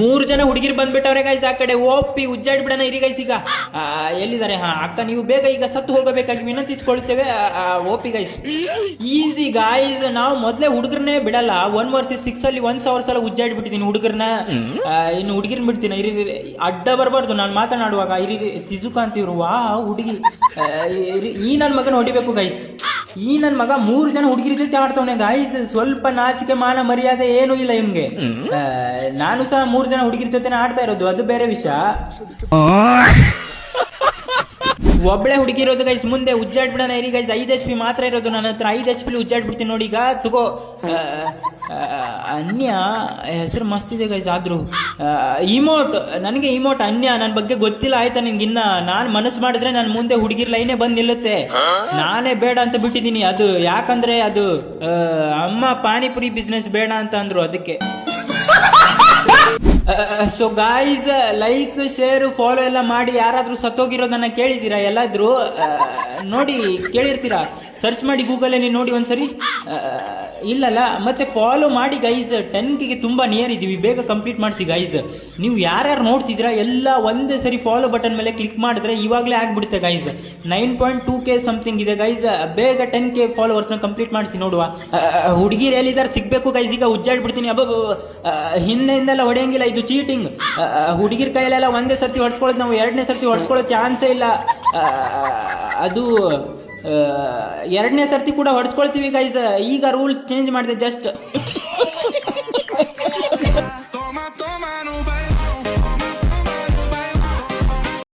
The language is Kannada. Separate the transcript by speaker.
Speaker 1: 3 ಜನ ಹುಡುಗಿರು ಬಂದ್ಬಿಟ್ಟವ್ರೆ ಗೈಸ್. ಆ ಕಡೆ ಓಪಿ ಉಜ್ಜಾಡ್ ಬಿಡೋಣ ಇರಿ ಗೈಸ್. ಈಗ ಎಲ್ಲಿದ್ದಾರೆ? ಅಕ್ಕ ನೀವು ಬೇಗ ಈಗ ಸತ್ತು ಹೋಗಬೇಕಾಗಿ ವಿನಂತಿಸಿಕೊಳ್ಳುತ್ತೇವೆ. ಓಪಿ ಗೈಸ್, ಈಸಿ ಗೈಸ್. ನಾವು ಮೊದ್ಲೇ ಹುಡುಗರನ್ನೇ ಬಿಡಲ್ಲ. 1 vs 6 ಅಲ್ಲಿ 1,000 ಸಲ ಉಜ್ಜಾಡ್ ಬಿಟ್ಟಿದ್ದೀನಿ ಹುಡುಗರನ್ನ. ಇನ್ನು ಹುಡುಗಿರ್ನ ಬಿಡ್ತೀನಿ ಇರಿ. ಅಡ್ಡ ಬರಬಾರ್ದು ನಾನು ಮಾತನಾಡುವಾಗ. ಇರಿ ಸಿಜುಕಾ ಅಂತ ಇರುವ ಹುಡುಗಿ. ಈ ನನ್ ಮಗನ ಹೊಡಿಬೇಕು ಗೈಸ್. ಈ ನನ್ ಮಗ 3 ಜನ ಹುಡುಗಿರ ಜೊತೆ ಆಡ್ತವನೆ ಗೈಸ್. ಸ್ವಲ್ಪ ನಾಚಿಕೆ ಮಾನ ಮರ್ಯಾದೆ ಏನು ಇಲ್ಲ ಇವ್ಗೆ. ನಾನು ಸಹ 3 ಜನ ಹುಡುಗಿರ ಜೊತೆ ಆಡ್ತಾ ಇರೋದು, ಅದು ಬೇರೆ ವಿಷಯ. ಒಬ್ಳೆ ಹುಡುಗಿ ಇರೋದು ಗೈಸ್. ಮುಂದೆ ಉಜ್ಜಾಡ್ ಬಿಡೋಣ ಇರಿ ಗೈಸ್. 5 HP ಮಾತ್ರ ಇರೋದು ನನ್ನ ಹತ್ರ. 5 HP ಉಜ್ಜಾಡ್ ಬಿಡ್ತೀನಿ ನೋಡಿ. ಈಗ ತಗೋ. ಅನ್ಯ ಹೆಸರು ಮಸ್ತ್ ಇದೆ ಗೈಸ್. ಆದ್ರೂ ಇಮೋಟ್, ನನಗೆ ಇಮೋಟ್ ಅನ್ಯ ನನ್ನ ಬಗ್ಗೆ ಗೊತ್ತಿಲ್ಲ ಆಯ್ತಾ ನಿನ್ಗಿನ್ನ. ನಾನ್ ಮನಸ್ಸು ಮಾಡಿದ್ರೆ ನನ್ನ ಮುಂದೆ ಹುಡುಗಿರ್ ಲೈನೇ ಬಂದ್ ನಿಲ್ಲುತ್ತೆ. ನಾನೇ ಬೇಡ ಅಂತ ಬಿಟ್ಟಿದ್ದೀನಿ. ಅದು ಯಾಕಂದ್ರೆ ಅದು ಅಮ್ಮ ಪಾನಿಪುರಿ ಬಿಸ್ನೆಸ್ ಬೇಡ ಅಂತ ಅಂದ್ರು, ಅದಕ್ಕೆ. So guys, like share follow ಎಲ್ಲ ಮಾಡಿ. ಯಾರಾದ್ರೂ ಸತ್ತೋಗಿರೋದನ್ನ ಕೇಳಿದ್ದೀರಾ? ಎಲ್ಲಾದ್ರೂ ನೋಡಿ ಕೇಳಿರ್ತೀರಾ. ಸರ್ಚ್ ಮಾಡಿ ಗೂಗಲ್ ಅಲ್ಲಿ ನೋಡಿ ಒಂದ್ಸರಿ. ಇಲ್ಲಲ್ಲ, ಮತ್ತೆ ಫಾಲೋ ಮಾಡಿ ಗೈಸ್. 10K ತುಂಬಾ ನಿಯರ್ ಇದೀವಿ. ಬೇಗ ಕಂಪ್ಲೀಟ್ ಮಾಡಿಸಿ ಗೈಸ್. ನೀವು ಯಾರ್ಯಾರು ನೋಡ್ತಿದ್ದೀರಾ ಎಲ್ಲ ಒಂದೇ ಸರಿ ಫಾಲೋ ಬಟನ್ ಮೇಲೆ ಕ್ಲಿಕ್ ಮಾಡಿದ್ರೆ ಇವಾಗಲೇ ಆಗ್ಬಿಡುತ್ತೆ ಗೈಸ್. 9.2K ಸಮಥಿಂಗ್ ಇದೆ ಗೈಸ್. ಬೇಗ 10K ಫಾಲೋವರ್ಸ್ ನ ಕಂಪ್ಲೀಟ್ ಮಾಡಿಸಿ ನೋಡುವ. ಹುಡುಗಿರು ಎಲ್ಲಿದ್ದಾರೆ ಸಿಗ್ಬೇಕು ಗೈಸ್. ಈಗ ಉಜ್ಜಾಡ್ ಬಿಡ್ತೀನಿ. ಹಿಂದೆಲ್ಲ ಹೊಡೆಯಂಗಿಲ್ಲ, ಇದು ಚೀಟಿಂಗ್. ಹುಡುಗಿರ್ ಕೈಯಲ್ಲೆಲ್ಲ ಒಂದೇ ಸರ್ತಿ ಹೊಡ್ಸ್ಕೊಳ್ಳೋದು ನಾವು. 2ನೇ ಸರ್ತಿ ಹೊಡ್ಸ್ಕೊಳ್ಳೋ ಚಾನ್ಸೇ ಇಲ್ಲ. ಅದು 2ನೇ ಸರ್ತಿ ಕೂಡ ಹೊಡ್ಸ್ಕೊಳ್ತೀವಿ ಗೈಸ್. ಈಗ ರೂಲ್ಸ್ ಚೇಂಜ್ ಮಾಡಿದೆ ಜಸ್ಟ್.